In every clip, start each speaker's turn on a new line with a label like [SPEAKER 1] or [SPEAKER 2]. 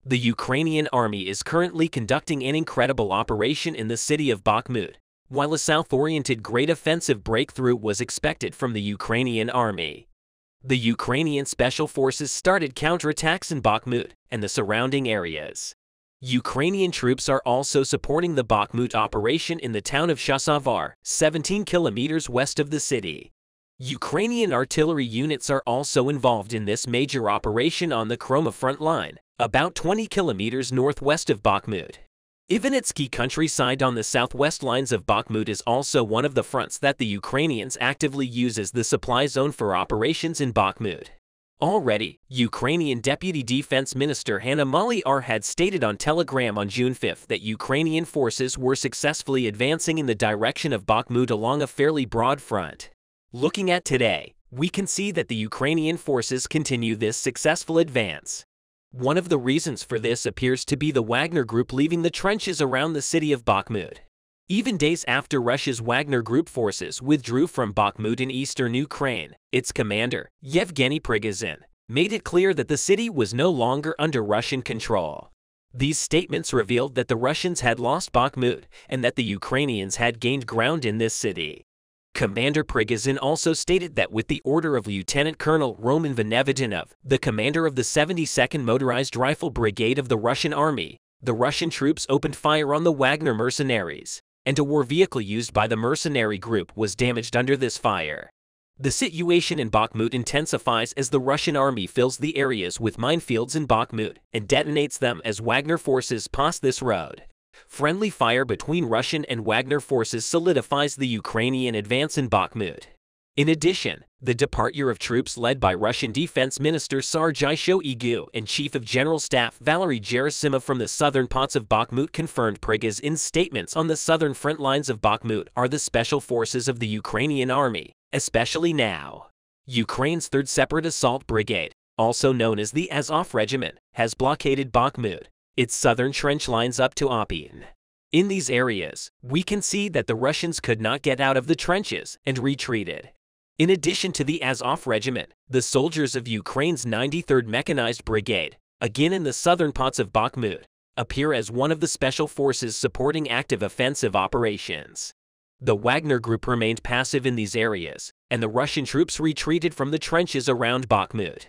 [SPEAKER 1] The Ukrainian army is currently conducting an incredible operation in the city of Bakhmut, while a south-oriented great offensive breakthrough was expected from the Ukrainian army. The Ukrainian special forces started counterattacks in Bakhmut and the surrounding areas. Ukrainian troops are also supporting the Bakhmut operation in the town of Shasavar, 17 kilometers west of the city. Ukrainian artillery units are also involved in this major operation on the Kroma front line, about 20 kilometers northwest of Bakhmut. Ivanitsky countryside on the southwest lines of Bakhmut is also one of the fronts that the Ukrainians actively use as the supply zone for operations in Bakhmut. Already, Ukrainian Deputy Defense Minister Hanna Maliar had stated on Telegram on June 5 that Ukrainian forces were successfully advancing in the direction of Bakhmut along a fairly broad front. Looking at today, we can see that the Ukrainian forces continue this successful advance. One of the reasons for this appears to be the Wagner Group leaving the trenches around the city of Bakhmut. Even days after Russia's Wagner Group forces withdrew from Bakhmut in eastern Ukraine, its commander, Yevgeny Prigozhin, made it clear that the city was no longer under Russian control. These statements revealed that the Russians had lost Bakhmut and that the Ukrainians had gained ground in this city. Commander Prigozhin also stated that with the order of Lieutenant Colonel Roman Venevidinov, the commander of the 72nd Motorized Rifle Brigade of the Russian Army, the Russian troops opened fire on the Wagner mercenaries, and a war vehicle used by the mercenary group was damaged under this fire. The situation in Bakhmut intensifies as the Russian army fills the areas with minefields in Bakhmut and detonates them as Wagner forces pass this road. Friendly fire between Russian and Wagner forces solidifies the Ukrainian advance in Bakhmut. In addition, the departure of troops led by Russian Defense Minister Sergei Shoigu and Chief of General Staff Valery Gerasimov from the southern parts of Bakhmut confirmed Prigozhin's statements on the southern front lines of Bakhmut are the special forces of the Ukrainian army, especially now. Ukraine's 3rd Separate Assault Brigade, also known as the Azov Regiment, has blockaded Bakhmut, its southern trench lines up to Opin. In these areas, we can see that the Russians could not get out of the trenches and retreated. In addition to the Azov Regiment, the soldiers of Ukraine's 93rd Mechanized Brigade, again in the southern parts of Bakhmut, appear as one of the special forces supporting active offensive operations. The Wagner Group remained passive in these areas, and the Russian troops retreated from the trenches around Bakhmut.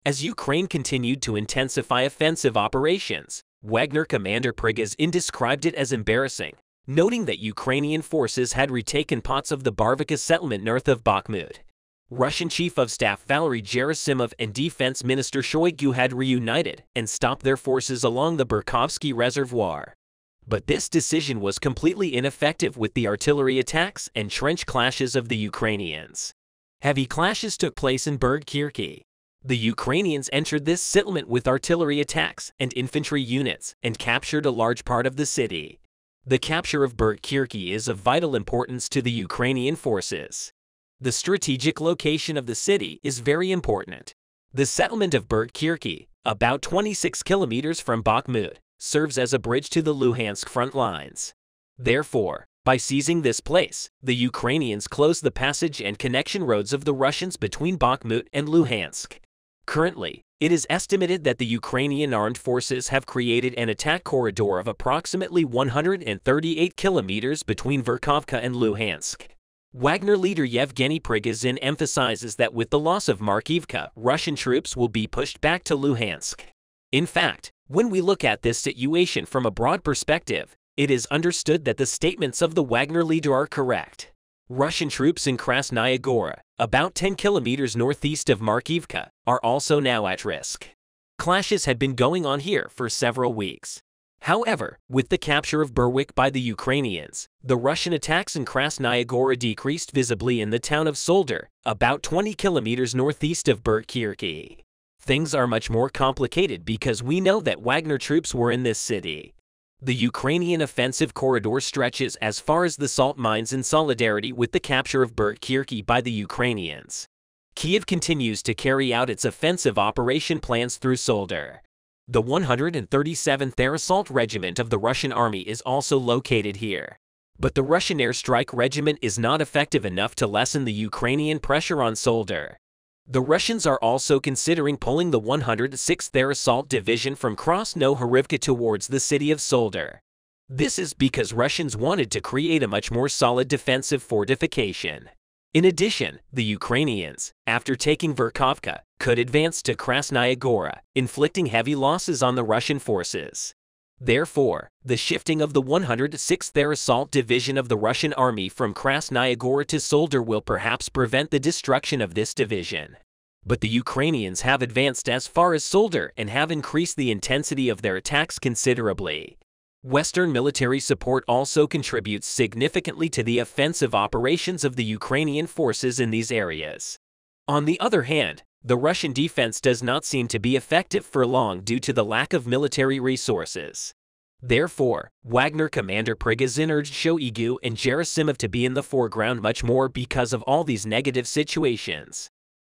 [SPEAKER 1] As Ukraine continued to intensify offensive operations, Wagner commander Prigozhin described it as embarrassing, noting that Ukrainian forces had retaken parts of the Barvika settlement north of Bakhmut. Russian Chief of Staff Valery Gerasimov and Defense Minister Shoigu had reunited and stopped their forces along the Burkovsky Reservoir. But this decision was completely ineffective with the artillery attacks and trench clashes of the Ukrainians. Heavy clashes took place in Berg-Kirki. The Ukrainians entered this settlement with artillery attacks and infantry units and captured a large part of the city. The capture of Berg-Kirki is of vital importance to the Ukrainian forces. The strategic location of the city is very important. The settlement of Berg-Kirki, about 26 kilometers from Bakhmut, serves as a bridge to the Luhansk front lines. Therefore, by seizing this place, the Ukrainians closed the passage and connection roads of the Russians between Bakhmut and Luhansk. Currently, it is estimated that the Ukrainian armed forces have created an attack corridor of approximately 138 kilometers between Verkhovka and Luhansk. Wagner leader Yevgeny Prigozhin emphasizes that with the loss of Markivka, Russian troops will be pushed back to Luhansk. In fact, when we look at this situation from a broad perspective, it is understood that the statements of the Wagner leader are correct. Russian troops in Krasnaya Gora, about 10 kilometers northeast of Markivka, are also now at risk. Clashes had been going on here for several weeks. However, with the capture of Berwick by the Ukrainians, the Russian attacks in Krasnaya Gora decreased visibly in the town of Solder, about 20 kilometers northeast of Berg-Kirki. Things are much more complicated because we know that Wagner troops were in this city. The Ukrainian offensive corridor stretches as far as the salt mines in solidarity with the capture of Berg-Kirki by the Ukrainians. Kiev continues to carry out its offensive operation plans through Solder. The 137th Air Assault Regiment of the Russian Army is also located here. But the Russian Airstrike Regiment is not effective enough to lessen the Ukrainian pressure on Solder. The Russians are also considering pulling the 106th Air Assault Division from Krasnohorivka towards the city of Soledar. This is because Russians wanted to create a much more solid defensive fortification. In addition, the Ukrainians, after taking Verkhovka, could advance to Krasnaya Gora, inflicting heavy losses on the Russian forces. Therefore, the shifting of the 106th Air Assault Division of the Russian Army from Krasnaya Gora to Soledar will perhaps prevent the destruction of this division. But the Ukrainians have advanced as far as Soledar and have increased the intensity of their attacks considerably. Western military support also contributes significantly to the offensive operations of the Ukrainian forces in these areas. On the other hand, the Russian defense does not seem to be effective for long due to the lack of military resources. Therefore, Wagner commander Prigozhin urged Shoigu and Gerasimov to be in the foreground much more because of all these negative situations.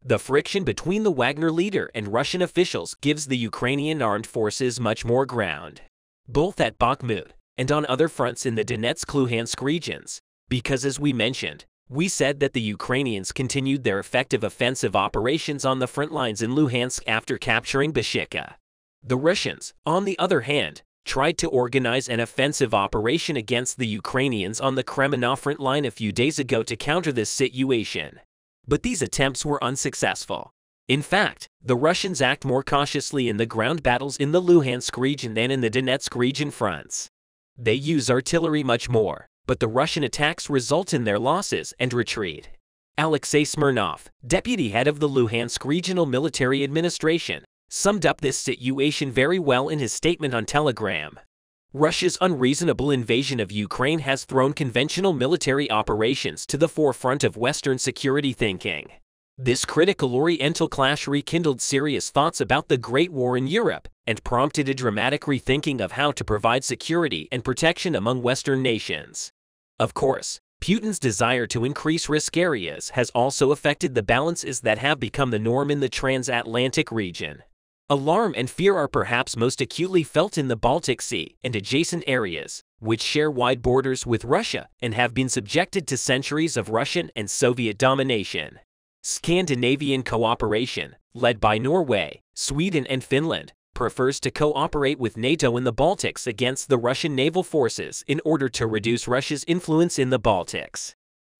[SPEAKER 1] The friction between the Wagner leader and Russian officials gives the Ukrainian armed forces much more ground, both at Bakhmut and on other fronts in the Donetsk-Luhansk regions, because as we mentioned, we said that the Ukrainians continued their effective offensive operations on the front lines in Luhansk after capturing Beshika. The Russians, on the other hand, tried to organize an offensive operation against the Ukrainians on the Kremenna front line a few days ago to counter this situation. But these attempts were unsuccessful. In fact, the Russians act more cautiously in the ground battles in the Luhansk region than in the Donetsk region fronts. They use artillery much more, but the Russian attacks result in their losses and retreat. Alexei Smirnov, deputy head of the Luhansk Regional Military Administration, summed up this situation very well in his statement on Telegram. Russia's unreasonable invasion of Ukraine has thrown conventional military operations to the forefront of Western security thinking. This critical Oriental clash rekindled serious thoughts about the Great War in Europe and prompted a dramatic rethinking of how to provide security and protection among Western nations. Of course, Putin's desire to increase risk areas has also affected the balances that have become the norm in the transatlantic region. Alarm and fear are perhaps most acutely felt in the Baltic Sea and adjacent areas, which share wide borders with Russia and have been subjected to centuries of Russian and Soviet domination. Scandinavian cooperation, led by Norway, Sweden and Finland, prefers to cooperate with NATO in the Baltics against the Russian naval forces in order to reduce Russia's influence in the Baltics.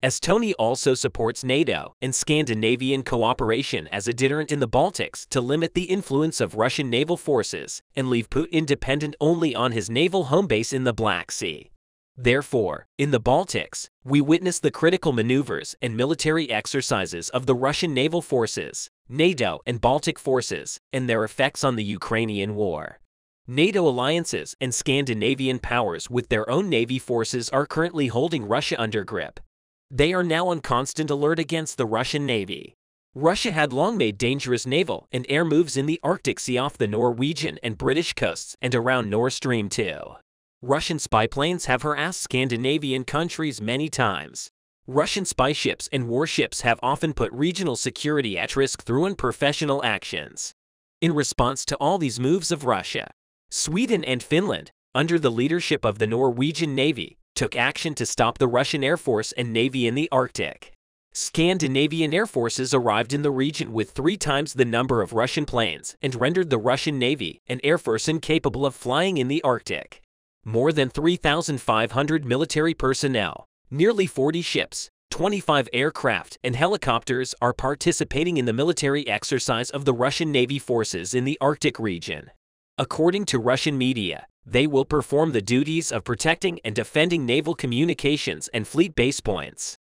[SPEAKER 1] Estonia also supports NATO and Scandinavian cooperation as a deterrent in the Baltics to limit the influence of Russian naval forces and leave Putin dependent only on his naval home base in the Black Sea. Therefore, in the Baltics, we witness the critical maneuvers and military exercises of the Russian naval forces, NATO and Baltic forces, and their effects on the Ukrainian war. NATO alliances and Scandinavian powers with their own navy forces are currently holding Russia under grip. They are now on constant alert against the Russian Navy. Russia had long made dangerous naval and air moves in the Arctic Sea off the Norwegian and British coasts and around Nord Stream 2. Russian spy planes have harassed Scandinavian countries many times. Russian spy ships and warships have often put regional security at risk through unprofessional actions. In response to all these moves of Russia, Sweden and Finland, under the leadership of the Norwegian Navy, took action to stop the Russian Air Force and Navy in the Arctic. Scandinavian air forces arrived in the region with 3 times the number of Russian planes and rendered the Russian Navy and Air Force incapable of flying in the Arctic. More than 3,500 military personnel, nearly 40 ships, 25 aircraft and helicopters are participating in the military exercise of the Russian Navy forces in the Arctic region. According to Russian media, they will perform the duties of protecting and defending naval communications and fleet base points.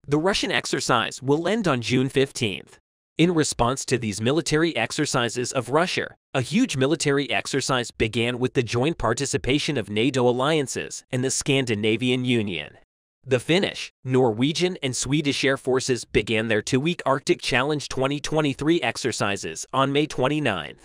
[SPEAKER 1] The Russian exercise will end on June 15th. In response to these military exercises of Russia, a huge military exercise began with the joint participation of NATO alliances and the Scandinavian Union. The Finnish, Norwegian, and Swedish air forces began their 2-week Arctic Challenge 2023 exercises on May 29th.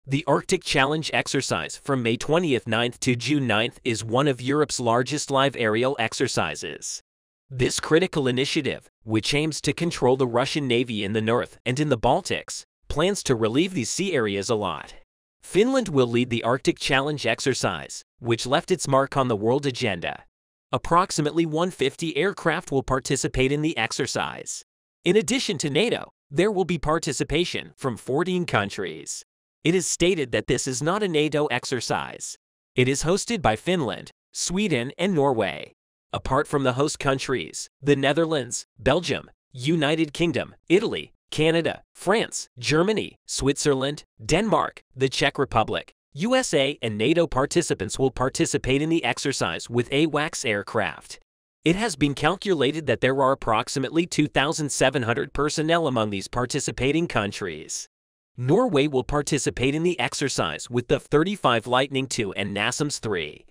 [SPEAKER 1] The Arctic Challenge exercise from May 29th to June 9th is one of Europe's largest live aerial exercises. This critical initiative, which aims to control the Russian Navy in the north and in the Baltics, plans to relieve these sea areas a lot. Finland will lead the Arctic Challenge exercise, which left its mark on the world agenda. Approximately 150 aircraft will participate in the exercise. In addition to NATO, There will be participation from 14 countries. It is stated that this is not a NATO exercise. It is hosted by Finland, Sweden, and Norway. Apart from the host countries, the Netherlands, Belgium, United Kingdom, Italy, Canada, France, Germany, Switzerland, Denmark, the Czech Republic, USA, and NATO participants will participate in the exercise with AWACS aircraft. It has been calculated that there are approximately 2,700 personnel among these participating countries. Norway will participate in the exercise with the F-35 Lightning II and NASAMS III.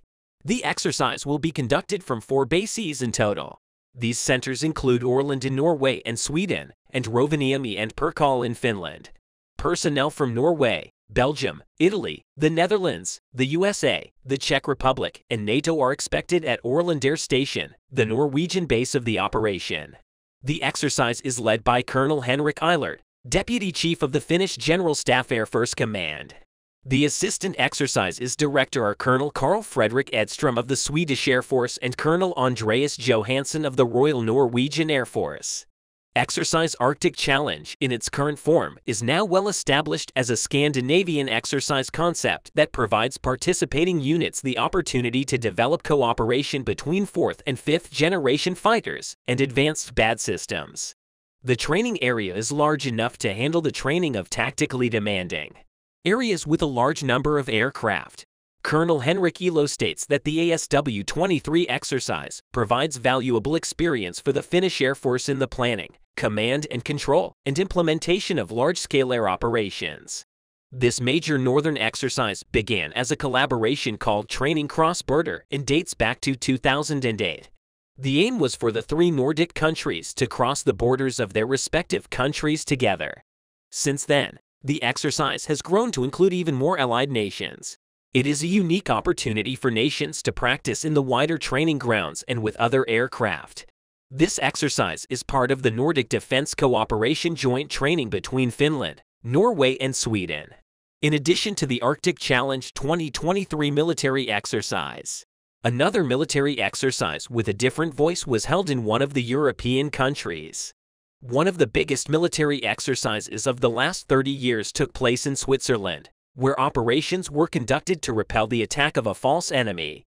[SPEAKER 1] The exercise will be conducted from 4 bases in total. These centers include Åland in Norway and Sweden, and Rovaniemi and Pirkal in Finland. Personnel from Norway, Belgium, Italy, the Netherlands, the USA, the Czech Republic, and NATO are expected at Åland Air Station, the Norwegian base of the operation. The exercise is led by Colonel Henrik Eilert, Deputy Chief of the Finnish General Staff Air Force Command. The assistant exercises director are Colonel Carl Fredrik Edström of the Swedish Air Force and Colonel Andreas Johansson of the Royal Norwegian Air Force. Exercise Arctic Challenge, in its current form, is now well established as a Scandinavian exercise concept that provides participating units the opportunity to develop cooperation between 4th and 5th generation fighters and advanced BAD systems. The training area is large enough to handle the training of tactically demanding areas with a large number of aircraft. Colonel Henrik Elo states that the ASW-23 exercise provides valuable experience for the Finnish Air Force in the planning, command and control, and implementation of large-scale air operations. This major northern exercise began as a collaboration called Training Cross-Border and dates back to 2008. The aim was for the 3 Nordic countries to cross the borders of their respective countries together. Since then, the exercise has grown to include even more allied nations. It is a unique opportunity for nations to practice in the wider training grounds and with other aircraft. This exercise is part of the Nordic Defense Cooperation Joint Training between Finland, Norway, and Sweden, in addition to the Arctic Challenge 2023 military exercise. Another military exercise with a different voice was held in one of the European countries. One of the biggest military exercises of the last 30 years took place in Switzerland, where operations were conducted to repel the attack of a false enemy.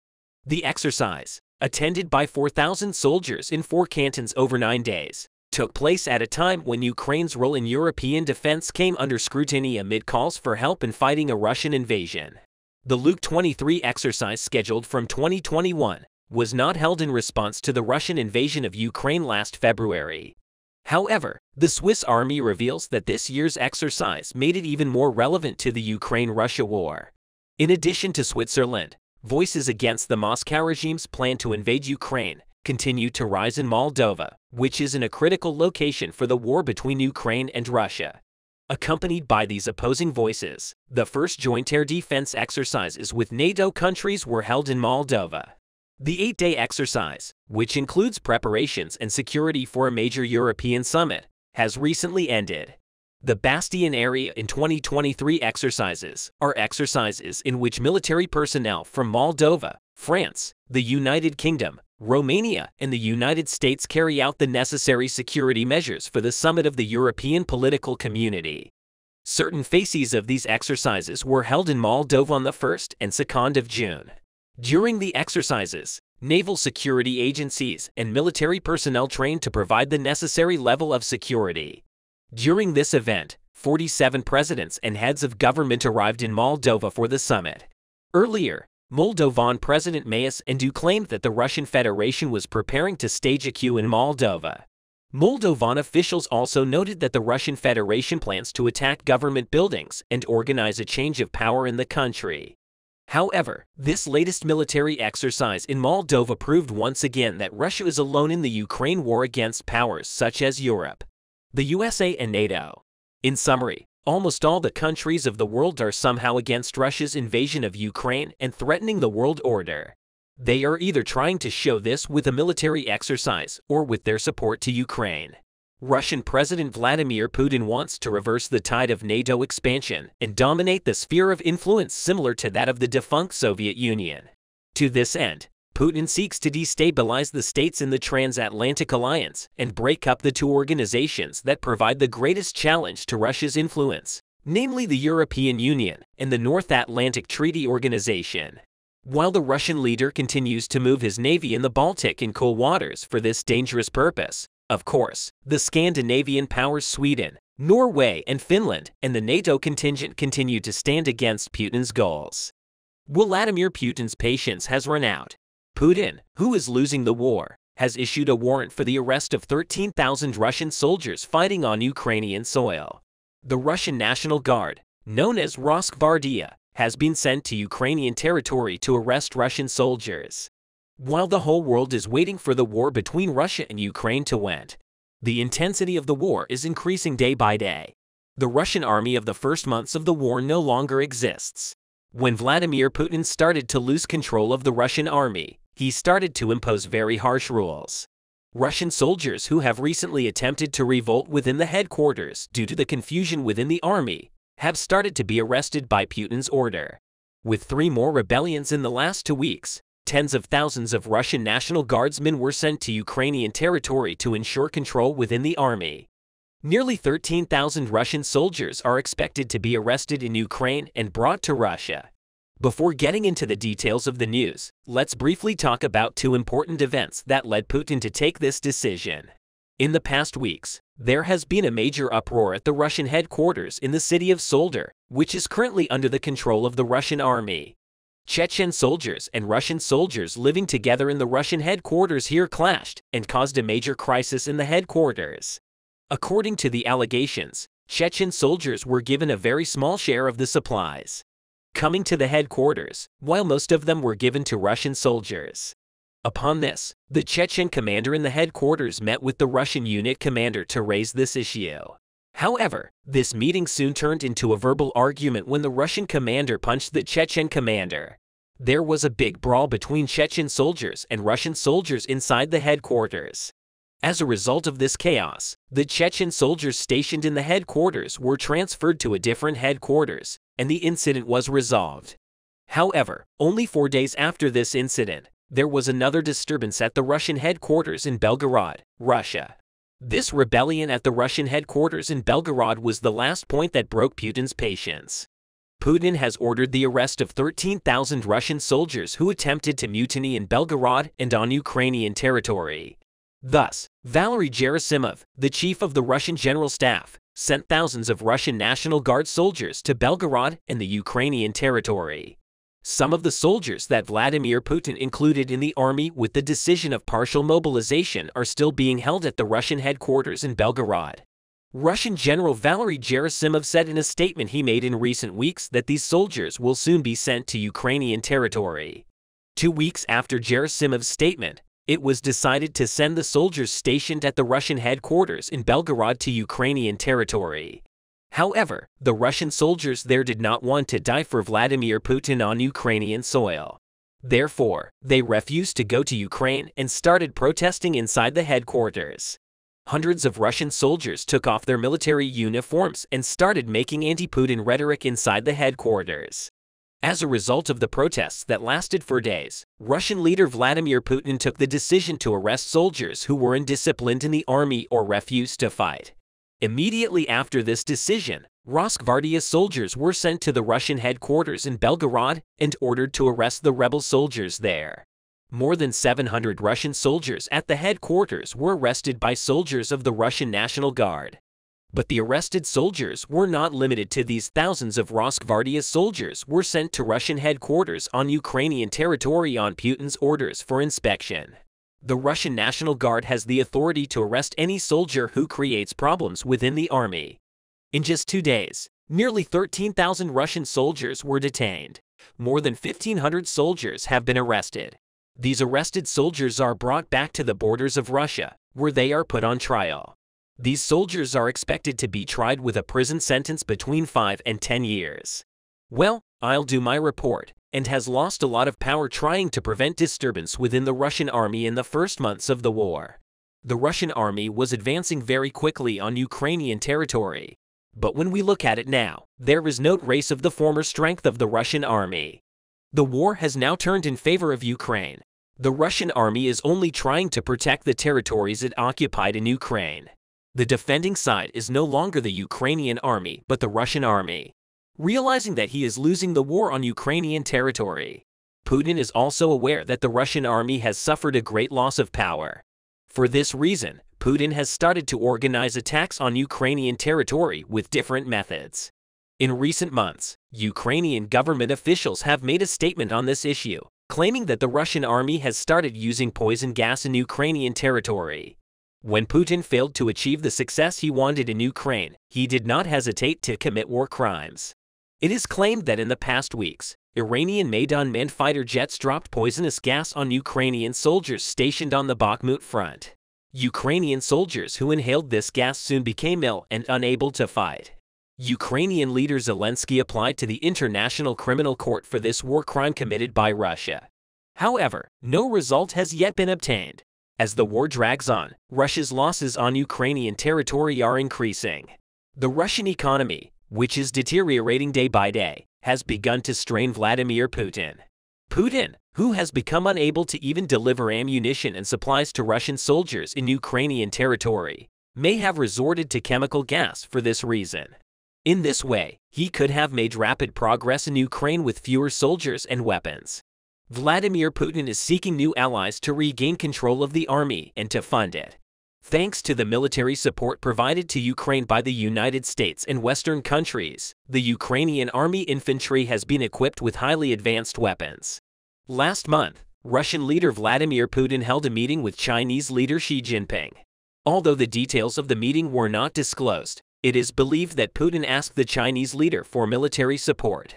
[SPEAKER 1] The exercise, attended by 4,000 soldiers in 4 cantons over 9 days, took place at a time when Ukraine's role in European defense came under scrutiny amid calls for help in fighting a Russian invasion. The Luke 23 exercise, scheduled from 2021, was not held in response to the Russian invasion of Ukraine last February. However, the Swiss Army reveals that this year's exercise made it even more relevant to the Ukraine-Russia war. In addition to Switzerland, voices against the Moscow regime's plan to invade Ukraine continue to rise in Moldova, which is in a critical location for the war between Ukraine and Russia. Accompanied by these opposing voices, the first joint air defense exercises with NATO countries were held in Moldova. The 8-day exercise, which includes preparations and security for a major European summit, has recently ended. The Bastion area in 2023 exercises are exercises in which military personnel from Moldova, France, the United Kingdom, Romania, and the United States carry out the necessary security measures for the summit of the European political community. Certain phases of these exercises were held in Moldova on the 1st and 2nd of June. During the exercises, naval security agencies and military personnel trained to provide the necessary level of security. During this event, 47 presidents and heads of government arrived in Moldova for the summit. Earlier, Moldovan President Mayas Andu claimed that the Russian Federation was preparing to stage a coup in Moldova. Moldovan officials also noted that the Russian Federation plans to attack government buildings and organize a change of power in the country. However, this latest military exercise in Moldova proved once again that Russia is alone in the Ukraine war against powers such as Europe, the USA, and NATO. In summary, almost all the countries of the world are somehow against Russia's invasion of Ukraine and threatening the world order. They are either trying to show this with a military exercise or with their support to Ukraine. Russian President Vladimir Putin wants to reverse the tide of NATO expansion and dominate the sphere of influence similar to that of the defunct Soviet Union. To this end, Putin seeks to destabilize the states in the transatlantic alliance and break up the two organizations that provide the greatest challenge to Russia's influence, namely the European Union and the North Atlantic Treaty Organization. While the Russian leader continues to move his navy in the Baltic and cool waters for this dangerous purpose, of course, the Scandinavian powers Sweden, Norway, and Finland and the NATO contingent continue to stand against Putin's goals. Vladimir Putin's patience has run out. Putin, who is losing the war, has issued a warrant for the arrest of 13,000 Russian soldiers fighting on Ukrainian soil. The Russian National Guard, known as Rosgvardia, has been sent to Ukrainian territory to arrest Russian soldiers. While the whole world is waiting for the war between Russia and Ukraine to end, the intensity of the war is increasing day by day. The Russian army of the first months of the war no longer exists. When Vladimir Putin started to lose control of the Russian army, he started to impose very harsh rules. Russian soldiers who have recently attempted to revolt within the headquarters due to the confusion within the army have started to be arrested by Putin's order. With 3 more rebellions in the last 2 weeks, tens of thousands of Russian National Guardsmen were sent to Ukrainian territory to ensure control within the army. Nearly 13,000 Russian soldiers are expected to be arrested in Ukraine and brought to Russia. Before getting into the details of the news, let's briefly talk about 2 important events that led Putin to take this decision. In the past weeks, there has been a major uproar at the Russian headquarters in the city of Soledar, which is currently under the control of the Russian army. Chechen soldiers and Russian soldiers living together in the Russian headquarters here clashed and caused a major crisis in the headquarters. According to the allegations, Chechen soldiers were given a very small share of the supplies coming to the headquarters, while most of them were given to Russian soldiers. Upon this, the Chechen commander in the headquarters met with the Russian unit commander to raise this issue. However, this meeting soon turned into a verbal argument when the Russian commander punched the Chechen commander. There was a big brawl between Chechen soldiers and Russian soldiers inside the headquarters. As a result of this chaos, the Chechen soldiers stationed in the headquarters were transferred to a different headquarters, and the incident was resolved. However, only 4 days after this incident, there was another disturbance at the Russian headquarters in Belgorod, Russia. This rebellion at the Russian headquarters in Belgorod was the last point that broke Putin's patience. Putin has ordered the arrest of 13,000 Russian soldiers who attempted to mutiny in Belgorod and on Ukrainian territory. Thus, Valery Gerasimov, the chief of the Russian General Staff, sent thousands of Russian National Guard soldiers to Belgorod and the Ukrainian territory. Some of the soldiers that Vladimir Putin included in the army with the decision of partial mobilization are still being held at the Russian headquarters in Belgorod. Russian General Valery Gerasimov said in a statement he made in recent weeks that these soldiers will soon be sent to Ukrainian territory. 2 weeks after Gerasimov's statement, it was decided to send the soldiers stationed at the Russian headquarters in Belgorod to Ukrainian territory. However, the Russian soldiers there did not want to die for Vladimir Putin on Ukrainian soil. Therefore, they refused to go to Ukraine and started protesting inside the headquarters. Hundreds of Russian soldiers took off their military uniforms and started making anti-Putin rhetoric inside the headquarters. As a result of the protests that lasted for days, Russian leader Vladimir Putin took the decision to arrest soldiers who were indisciplined in the army or refused to fight. Immediately after this decision, Rosgvardia soldiers were sent to the Russian headquarters in Belgorod and ordered to arrest the rebel soldiers there. More than 700 Russian soldiers at the headquarters were arrested by soldiers of the Russian National Guard. But the arrested soldiers were not limited to these. Thousands of Rosgvardia soldiers were sent to Russian headquarters on Ukrainian territory on Putin's orders for inspection. The Russian National Guard has the authority to arrest any soldier who creates problems within the army. In just 2 days, nearly 13,000 Russian soldiers were detained. More than 1,500 soldiers have been arrested. These arrested soldiers are brought back to the borders of Russia, where they are put on trial. These soldiers are expected to be tried with a prison sentence between 5 and 10 years. Well, I'll do my report, and has lost a lot of power trying to prevent disturbance within the Russian army in the first months of the war. The Russian army was advancing very quickly on Ukrainian territory. But when we look at it now, there is no trace of the former strength of the Russian army. The war has now turned in favor of Ukraine. The Russian army is only trying to protect the territories it occupied in Ukraine. The defending side is no longer the Ukrainian army but the Russian army. Realizing that he is losing the war on Ukrainian territory, Putin is also aware that the Russian army has suffered a great loss of power. For this reason, Putin has started to organize attacks on Ukrainian territory with different methods. In recent months, Ukrainian government officials have made a statement on this issue, claiming that the Russian army has started using poison gas in Ukrainian territory. When Putin failed to achieve the success he wanted in Ukraine, he did not hesitate to commit war crimes. It is claimed that in the past weeks, Iranian-made unmanned fighter jets dropped poisonous gas on Ukrainian soldiers stationed on the Bakhmut front. Ukrainian soldiers who inhaled this gas soon became ill and unable to fight. Ukrainian leader Zelensky applied to the International Criminal Court for this war crime committed by Russia. However, no result has yet been obtained. As the war drags on, Russia's losses on Ukrainian territory are increasing. The Russian economy, which is deteriorating day by day, has begun to strain Vladimir Putin. Putin, who has become unable to even deliver ammunition and supplies to Russian soldiers in Ukrainian territory, may have resorted to chemical gas for this reason. In this way, he could have made rapid progress in Ukraine with fewer soldiers and weapons. Vladimir Putin is seeking new allies to regain control of the army and to fund it. Thanks to the military support provided to Ukraine by the United States and Western countries, the Ukrainian army infantry has been equipped with highly advanced weapons. Last month, Russian leader Vladimir Putin held a meeting with Chinese leader Xi Jinping. Although the details of the meeting were not disclosed, it is believed that Putin asked the Chinese leader for military support.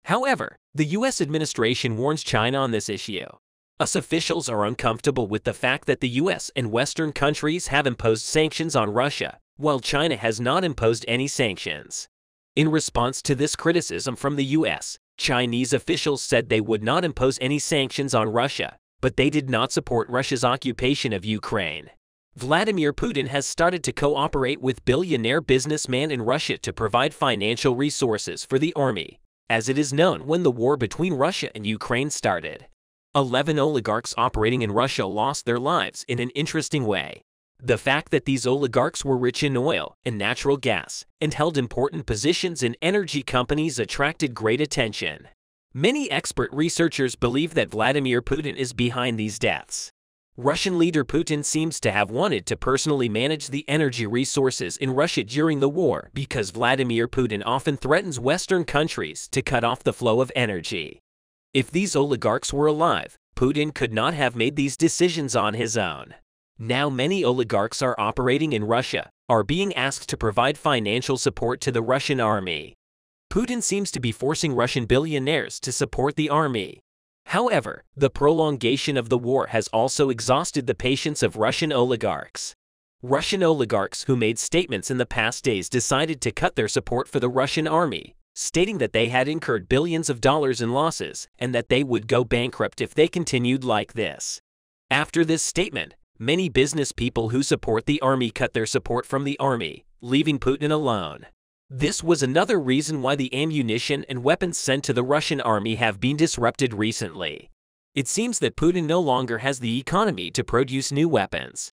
[SPEAKER 1] However, the U.S. administration warns China on this issue. US officials are uncomfortable with the fact that the U.S. and Western countries have imposed sanctions on Russia, while China has not imposed any sanctions. In response to this criticism from the U.S., Chinese officials said they would not impose any sanctions on Russia, but they did not support Russia's occupation of Ukraine. Vladimir Putin has started to cooperate with billionaire businessmen in Russia to provide financial resources for the army, as it is known when the war between Russia and Ukraine started. 11 oligarchs operating in Russia lost their lives in an interesting way. The fact that these oligarchs were rich in oil and natural gas and held important positions in energy companies attracted great attention. Many expert researchers believe that Vladimir Putin is behind these deaths. Russian leader Putin seems to have wanted to personally manage the energy resources in Russia during the war because Vladimir Putin often threatens Western countries to cut off the flow of energy. If these oligarchs were alive, Putin could not have made these decisions on his own. Now many oligarchs are operating in Russia, are being asked to provide financial support to the Russian army. Putin seems to be forcing Russian billionaires to support the army. However, the prolongation of the war has also exhausted the patience of Russian oligarchs. Russian oligarchs who made statements in the past days decided to cut their support for the Russian army, stating that they had incurred billions of dollars in losses and that they would go bankrupt if they continued like this. After this statement, many business people who support the army cut their support from the army, leaving Putin alone. This was another reason why the ammunition and weapons sent to the Russian army have been disrupted recently. It seems that Putin no longer has the economy to produce new weapons.